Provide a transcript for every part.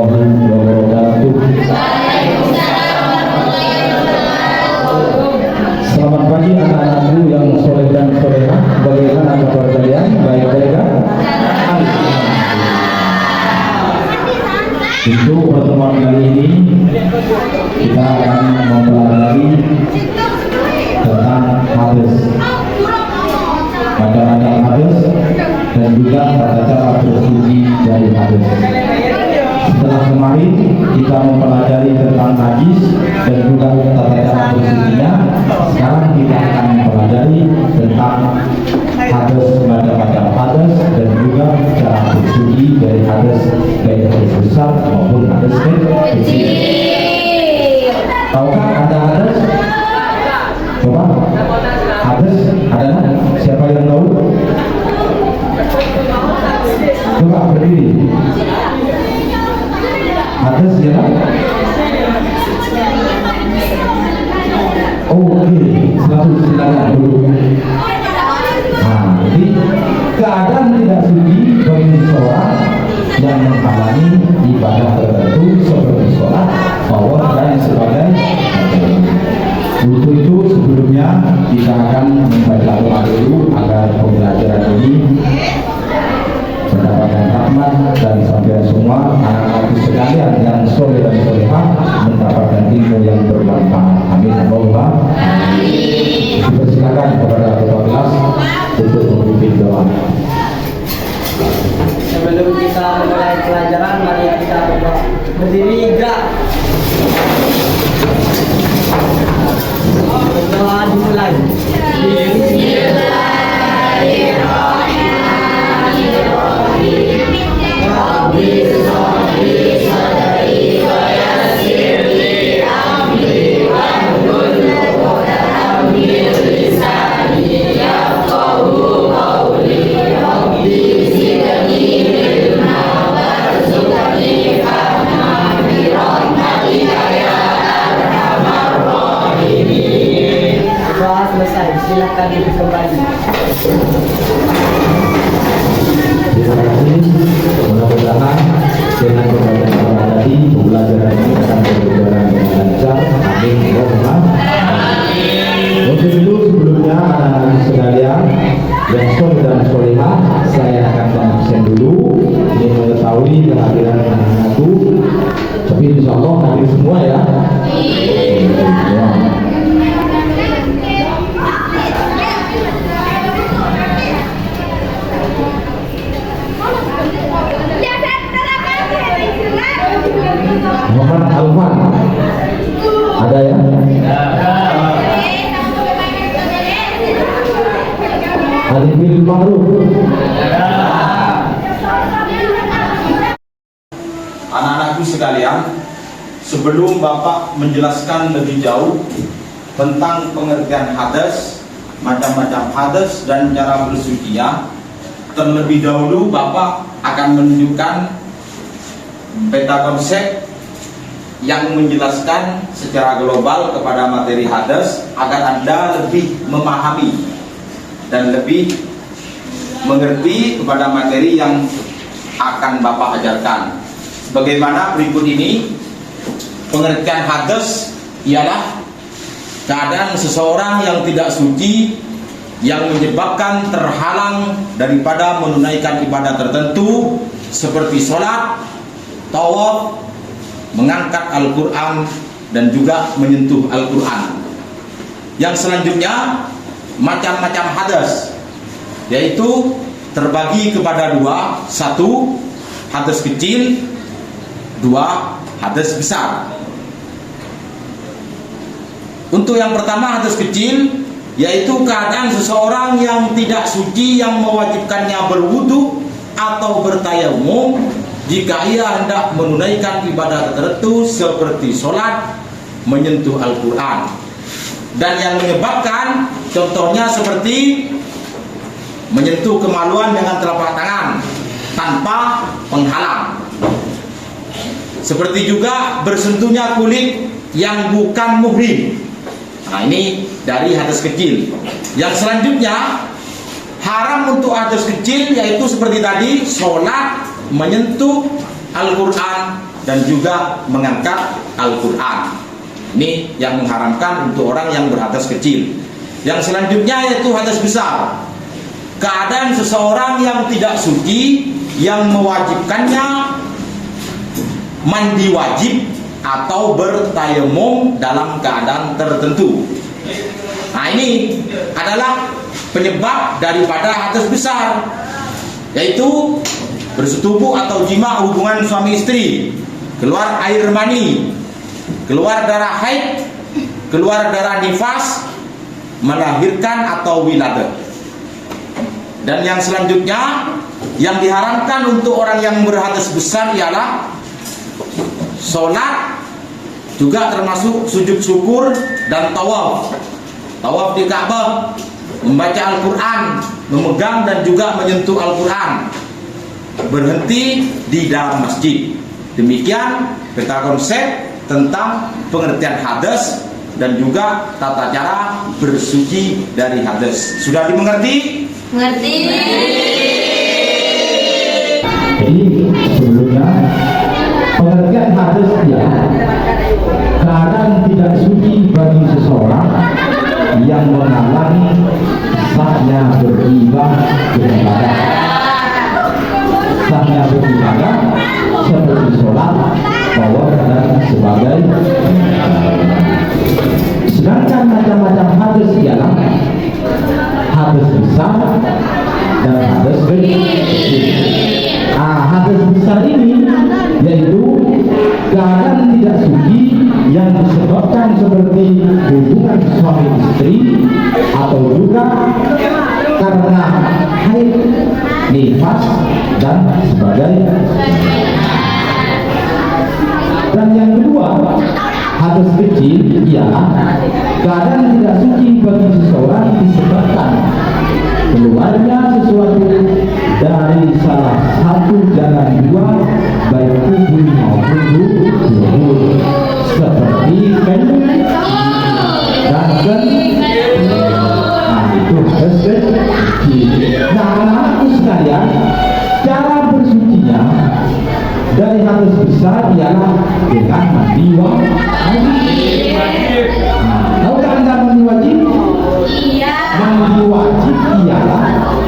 warahmatullahi wabarakatuh. Selamat pagi anak-anakku yang soleh dan solehah. Bagaimana kabar kalian? Baik-baik kan? Untuk pertemuan kali ini kita akan mempelajari tentang hadis, macam-macam hadis dan juga tata cara bersuci dari hadis. Setelah kemarin kita mempelajari tentang najis dan juga tata cara bersucinya, sekarang kita akan mempelajari tentang hadis, macam-macam hadis dan juga cara bersuci dari hadis, baik hadis besar maupun hadis kecil. Tahukah Anda hadis? Coba hadis adalah siapa yang tahu? Coba berdiri. Hadis ya? Oh oke, silakan dulu. Nah, jadi keadaan tidak suci bagi seseorang yang menghalangi ibadah tertentu seperti sholat, tawaf dan sebagainya. Untuk itu sebelumnya kita akan membaca doa dulu agar pembelajaran ini mendapatkan rahmat dan sampai semua anak-anak sekalian yang soleh dan solehah mendapatkan ilmu yang bermanfaat. Amin. Allahumma amin. Silakan kepada ketua kelas untuk memimpin doa. Sebelum kita mulai pelajaran, mari kita berdiri gak? Doa dimulai. Silakan kembali. Terima kasih. Mudah-mudahan dengan pembelajaran tadi pembelajaran ini akan berjalan dengan lancar. Amin. Allahumma amin. Untuk itu sebelumnya anak-anak sekalian yang soleh dan solehah, saya akan absen dulu. Ini mengetahui kehadiran anak-anakku. Tapi insya Allah hadir semua ya. Ya. Muhammad Alfan ada ya? Alifil Ma'ruf. Anak-anakku sekalian, sebelum Bapak menjelaskan lebih jauh tentang pengertian hadis, macam-macam hadis dan cara bersucinya, terlebih dahulu Bapak akan menunjukkan peta konsep yang menjelaskan secara global kepada materi hadis agar Anda lebih memahami dan lebih mengerti kepada materi yang akan Bapak ajarkan. Bagaimana berikut ini. Pengertian hadis ialah keadaan seseorang yang tidak suci yang menyebabkan terhalang daripada menunaikan ibadah tertentu seperti sholat, tawaf, mengangkat Al-Quran dan juga menyentuh Al-Quran. Yang selanjutnya macam-macam hadis, yaitu terbagi kepada dua. Satu, hadis kecil. Dua, hadis besar. Untuk yang pertama, hadis kecil, yaitu keadaan seseorang yang tidak suci yang mewajibkannya berwudu atau bertayamum jika ia hendak menunaikan ibadah tertentu seperti sholat, menyentuh Al-Quran, dan yang menyebabkan contohnya seperti menyentuh kemaluan dengan telapak tangan tanpa penghalang, seperti juga bersentuhnya kulit yang bukan muhrim. Nah, ini dari hadis kecil. Yang selanjutnya haram untuk hadis kecil, yaitu seperti tadi sholat, menyentuh Al-Quran dan juga mengangkat Al-Quran. Ini yang mengharamkan untuk orang yang berhadas kecil. Yang selanjutnya yaitu hadas besar. Keadaan seseorang yang tidak suci yang mewajibkannya mandi wajib atau bertayamum dalam keadaan tertentu. Nah, ini adalah penyebab daripada hadas besar, yaitu bersetubuh atau jima hubungan suami istri, keluar air mani, keluar darah haid, keluar darah nifas, melahirkan atau wiladah. Dan yang selanjutnya yang diharamkan untuk orang yang berhadas besar ialah sholat, juga termasuk sujud syukur dan tawaf. Tawaf di Ka'bah, membaca Al-Quran, memegang dan juga menyentuh Al-Quran, berhenti di dalam masjid. Demikian peta konsep tentang pengertian hadas dan juga tata cara bersuci dari hadas. Sudah dimengerti? Mengerti. Jadi sebelumnya pengertian hadas ya keadaan tidak suci bagi seseorang yang menghalangi sahnya beribadah beribadah. Sahnya beribadah seperti sholat, tawaf dan sebagainya. Sedangkan macam-macam hadas ialah hadas besar dan hadas kecil. Hadas besar ini yaitu keadaan tidak suci yang disebabkan seperti hubungan suami istri atau juga karena haid, nifas dan sebagainya. Dan yang kedua, hadas kecil ialah keadaan tidak suci bagi seseorang disebabkan keluarnya sesuatu dari salah satu jalan dua baik tubuh maupun tubuh seperti kencing dan itu hadas kecil. Nah, anak-anakku sekalian, cara bersucinya dari hadas besar ialah dengan mandi wajib. Tahukah Anda mandi wajib? Iya. Mandi wajib ialah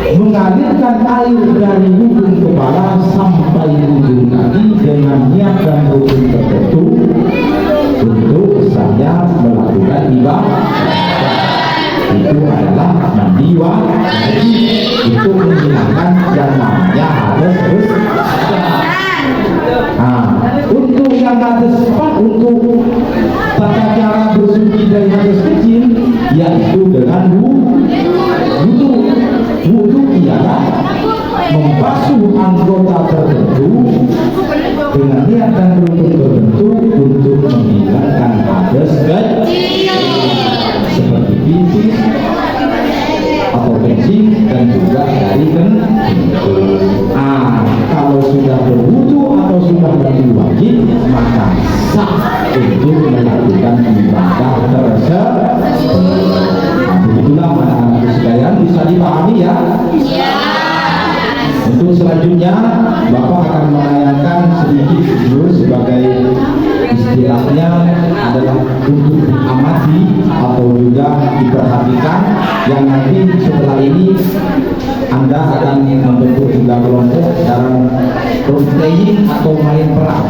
mengalirkan air dari ujung kepala sampai ujung kaki dengan niat dan rukun tertentu untuk saya melakukan ibadah. Itu adalah mandi wajib. Itu menghilangkan yang namanya hadas besar. Untuk yang hadas besar, untuk tata cara bersuci dari hadas kecil, yaitu dengan wudu. Wudu ialah membasuh anggota tertentu dengan niat dan rukun tertentu untuk menghilangkan hadas kecil seperti pipis atau kencing dan juga dari kencing. Kalau sudah berwudu atau sudah mandi wajib, maka sah untuk melakukan ibadah tersebut. Itulah anak-anak sekalian, bisa dipahami ya? Iya. Untuk selanjutnya, Bapak akan menayangkan sedikit dulu sebagai istilahnya adalah untuk diamati atau juga diperhatikan, yang nanti setelah ini Anda akan membentuk 3 kelompok dalam role playing atau main peran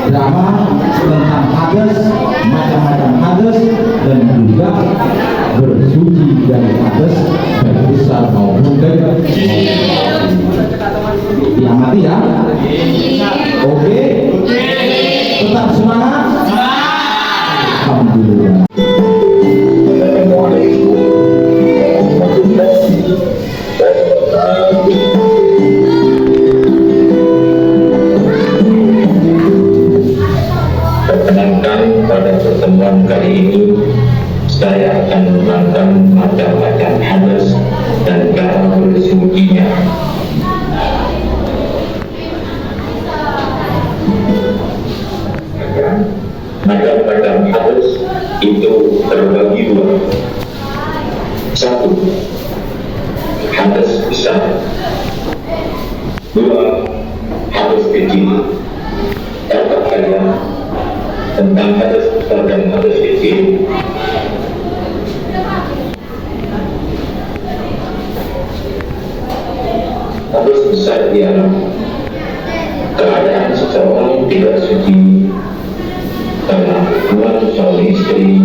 drama tentang hadas, macam-macam hadas, dan juga bersuci dari hadas baik besar maupun kecil. Diamati ya. Oke. Tetap semangat. Alhamdulillah. Perkenalkan, pada pertemuan kali ini saya akan menerangkan macam-macam hadas dan cara bersucinya. Macam-macam hadas itu terbagi 2. 1. Hadas besar. 2. Hadas kecil. sekalian, tentang hadas besar dan hadas kecil. Hadas besar ialah keadaan seseorang tidak suci karena hubungan suami istri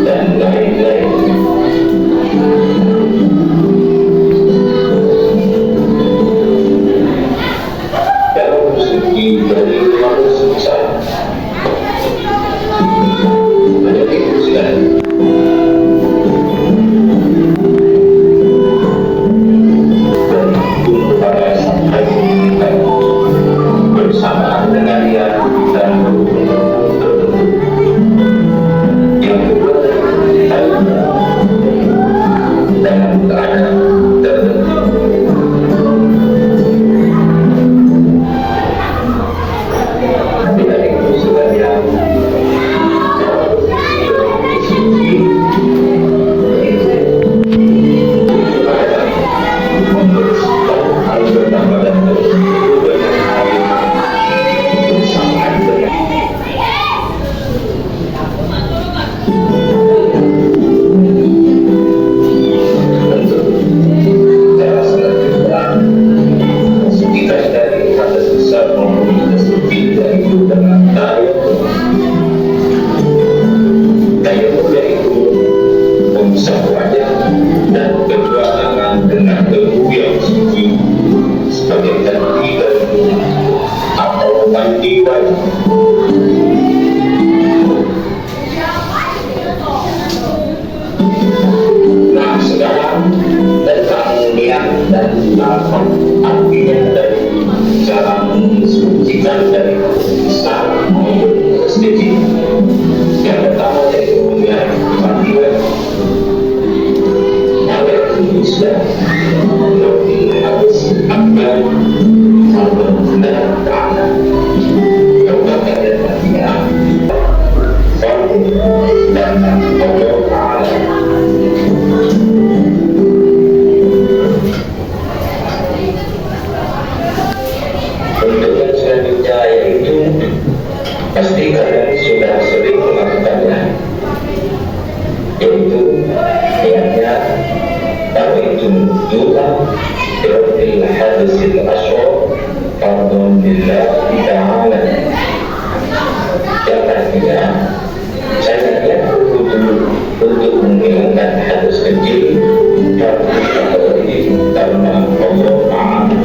dan lain-lain. Dalam suci dari hadas besar ada diusahakan bersamaan dengan dia dan yang kedua dalam keadaan tertentu. Bila itu sekalian hal bertambah dan terus bersamaan dengan cara selanjutnya kita dari hadas besar maupun hadas kecil yaitu dengan tayamum yaitu mengusap wajah dan kedua tangan dengan debu yang suci sebagai tanda dari atau mandi wajah. Nah, sekarang tentang niat dan artinya dari cara mensucikan dari besar maupun kecil. Yang pertama yaitu niat mandi wajah. Niat Islam harus akan benar taala. Kepada dia dan Allah Taala. Untuk yang selanjutnya yaitu pasti kalian sudah sering melakukannya, yaitu niatnya tawaitu juga berarti hadasil asyur fardun lillahi ta'ala, yang artinya saya niat untuk menghilangkan hadas kecil karena Allah Ta'ala.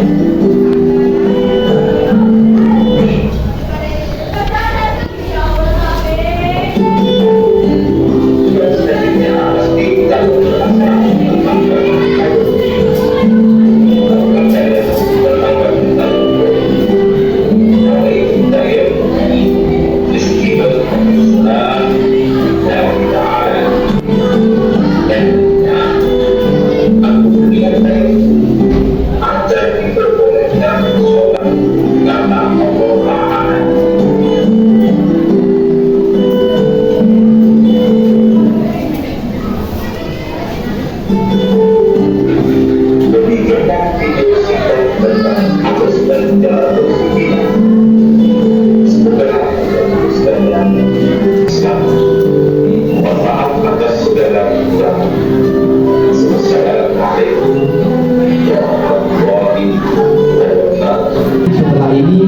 Setelah ini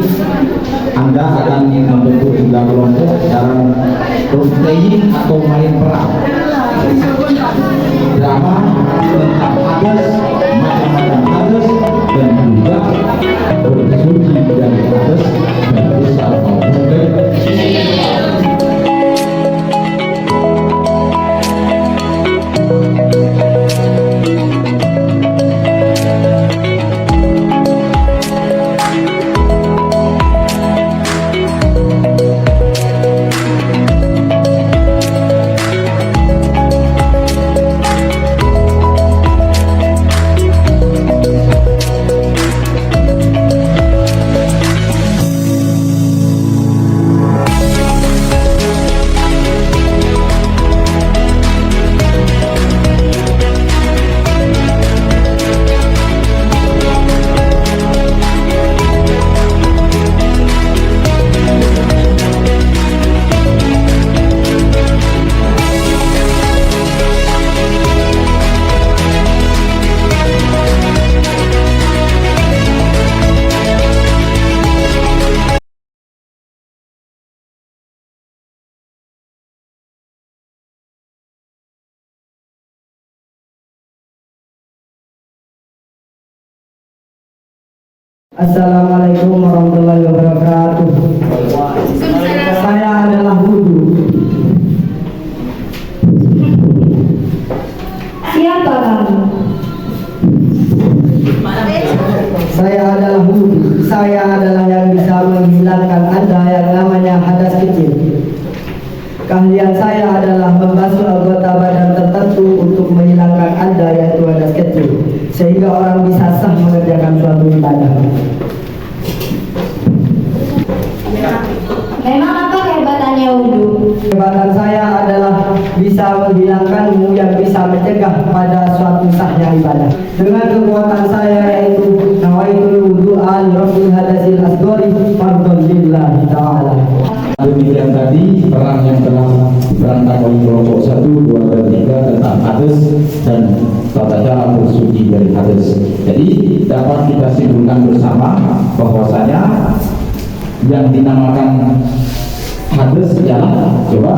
Anda akan membentuk tiga kelompok dalam protein atau main peran drama tentang hadas, macam-macam hadas, dan juga bersuci dari hadas dan besar maupun kecil. Assalamualaikum warahmatullahi wabarakatuh. Saya adalah wudu. Siapa kamu? Saya adalah wudu. Saya adalah yang bisa menghilangkan Anda yang namanya hadas kecil. Keahlian saya adalah membasuh anggota badan tertentu untuk menghilangkan Anda yaitu hadas kecil, sehingga orang bisa sah mengerjakan suatu ibadah. Memang apa kehebatannya wudhu? Kehebatan saya adalah bisa menghilangkanmu yang bisa mencegah pada suatu sahnya ibadah. Dengan kekuatan saya yaitu nawaitul wudu'a li rabbil hadasil asghari fardhon lillahi ta'ala. Demikian tadi perang yang telah berangkat oleh kelompok 1, 2, dan 3 tentang hadas dan tata cara bersuci dari hadas. Jadi dapat kita simpulkan bersama bahwasanya yang dinamakan hadas ialah, coba,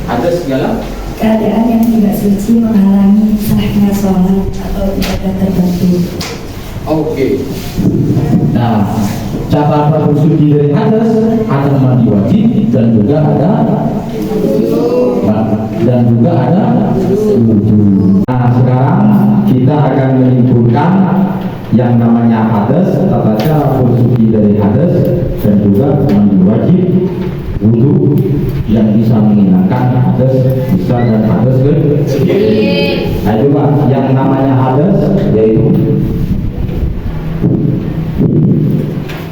hadas ialah Keadaan yang tidak suci menghalangi sahnya sholat atau ibadah tertentu. Oke. Nah, cara bersuci dari hadas ada mandi wajib dan juga ada wudu. Nah, sekarang kita akan menyimpulkan yang namanya hadas, tata cara bersuci dari hadas dan juga mandi wajib, wudu yang bisa menghilangkan hadas besar dan hadas kecil. Nah, coba yang namanya hadas yaitu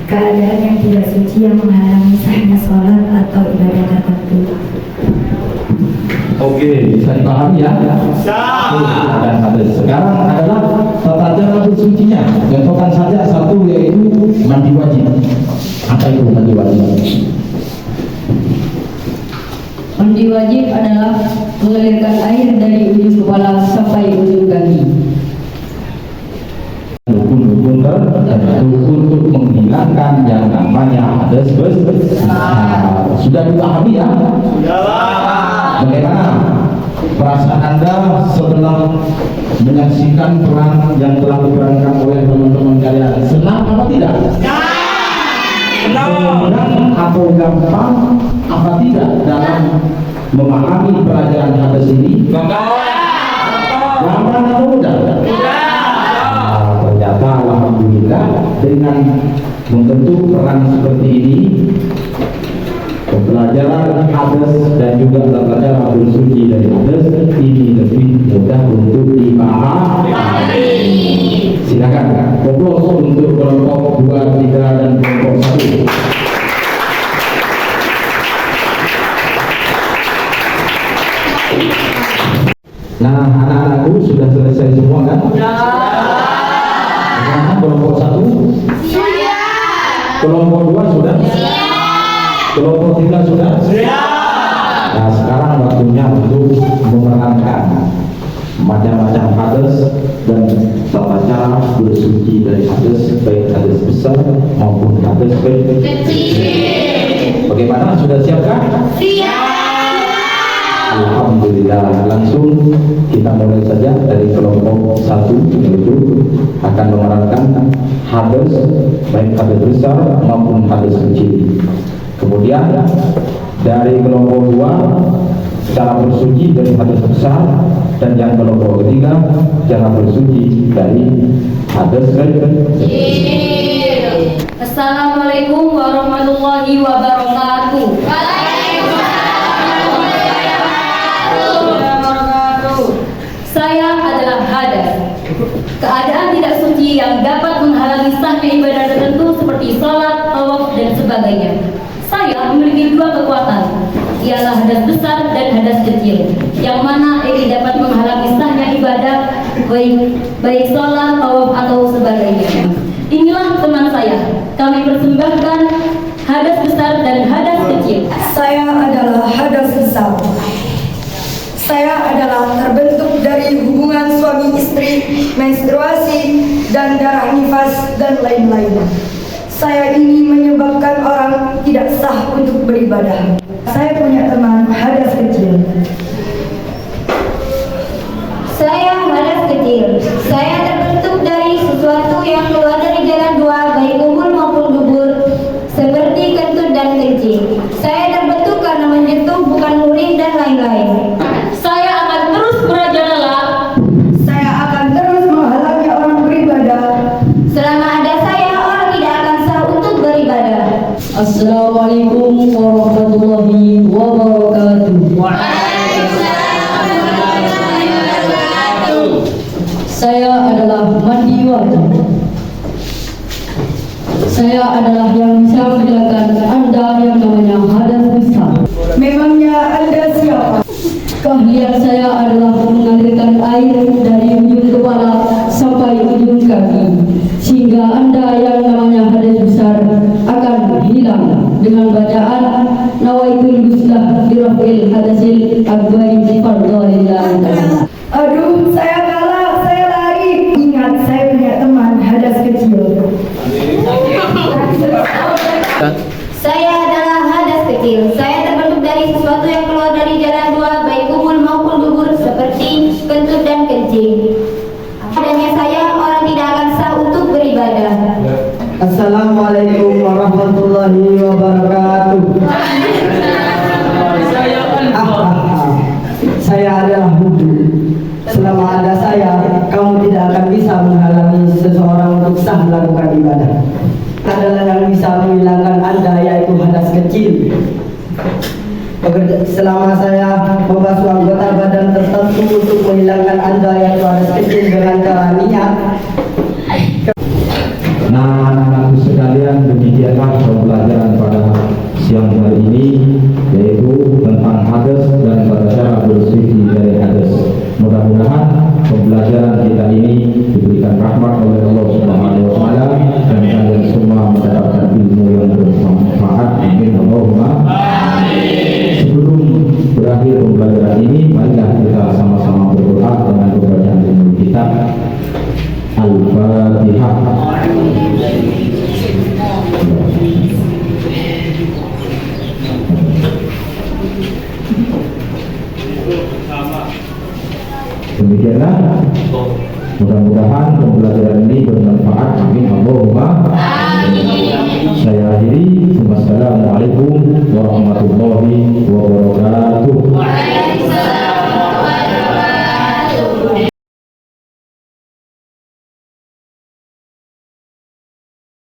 Keadaan yang tidak suci yang menghalangi sahnya sholat atau ibadah tertentu. Oke, bisa dipahami ya? Dan hadas. Sekarang adalah tata cara bersucinya. Contohkan saja satu yaitu mandi wajib. Apa itu mandi wajib? Mandi wajib adalah mengalirkan air dari ujung kepala sampai ujung kaki. Dukun-dukun tertentu untuk menghilangkan yang namanya hadas besar. Sudah dipahami ya? Bagaimana perasaan Anda setelah menyaksikan perang yang telah diperankan oleh teman-teman kalian? Senang apa tidak? Senang atau gampang apa tidak dalam memahami pelajaran hadas ini? Gampang atau mudah? Ternyata alhamdulillah dengan membentuk peran seperti ini, pembelajaran hadas dan juga tata cara bersuci dari hadas ini lebih mudah untuk dipahami. Silakan fokus untuk kelompok 2, 3 dan kelompok 1. Nah, anak-anakku sudah selesai semua kan? Nah, kelompok 1 siap. Kelompok 2 sudah siap. Kelompok 3 sudah siap. Nah, sekarang waktunya untuk memerankan macam-macam hadas dan tata cara bersuci dari hadas, baik hadas besar maupun hadas kecil. Bagaimana, sudah siapkah? Siap. Alhamdulillah, langsung kita mulai saja dari kelompok 1, yaitu akan memerankan hadas baik hadas besar maupun hadas kecil. Kemudian dari kelompok 2 cara bersuci dari hadas besar, dan yang kelompok 3 cara bersuci dari hadas kecil. Assalamualaikum warahmatullahi wabarakatuh. Saya adalah hadas, keadaan tidak suci yang dapat menghalangi sahnya ibadah tertentu seperti sholat, tawaf, dan sebagainya. Saya memiliki 2 kekuatan, ialah hadas besar dan hadas kecil, yang mana ini dapat menghalangi sahnya ibadah baik sholat, tawaf, atau sebagainya. Inilah teman saya, kami persembahkan hadas besar dan hadas kecil. Saya adalah hadas besar. Saya adalah terbentuk dari hubungan suami istri, menstruasi, dan darah nifas, dan lain-lain. Saya ini menyebabkan orang tidak sah untuk beribadah. Saya punya teman hadas kecil. Saya hadas kecil. Saya terbentuk dari sesuatu Assalamualaikum warahmatullahi wabarakatuh. Saya adalah Mandi Wati. Saya adalah yang bisa menghilangkan Anda yang namanya hadas besar. Memangnya Anda siapa? Keahlian saya adalah mengalirkan air dari ujung kepala sampai ujung kaki, sehingga Anda yang namanya hadas besar akan hilang dengan bacaan nawaitul guslah birafil hadasil akbari fardhalillahi ta'ala. Aduh, saya kalah, saya lari. Ingat, saya punya teman hadas kecil. Saya adalah hadas kecil. Saya terbentuk dari sesuatu yang keluar dari jalan dua, baik kubur maupun dubur, seperti kentut dan kencing. Adanya saya, orang tidak akan sah untuk beribadah. Assalamualaikum warahmatullahi wabarakatuh. Saya adalah Hudu. Selama ada saya, kamu tidak akan bisa menghalangi seseorang untuk sah melakukan ibadah. Adalah yang bisa menghilangkan Anda, yaitu hadas kecil. Selama saya membasuh anggota badan tertentu untuk menghilangkan Anda, yaitu hadas kecil, dengan cara niat. Nah, anak-anakku sekalian, demikianlah pembelajaran pada siang hari ini, yaitu tentang hadas dan pada cara bersuci dari hadas. Mudah-mudahan pembelajaran kita ini diberikan rahmat oleh Allah Subhanahu wa Ta'ala dan kalian semua mendapatkan ilmu yang bermanfaat. Amin Allahumma amin. Sebelum berakhir pembelajaran ini, marilah kita sama-sama berdoa dengan pembacaan ilmu kita. Al-Fatihah. Demikianlah, mudah-mudahan pembelajaran ini bermanfaat. Amin Allahumma amin.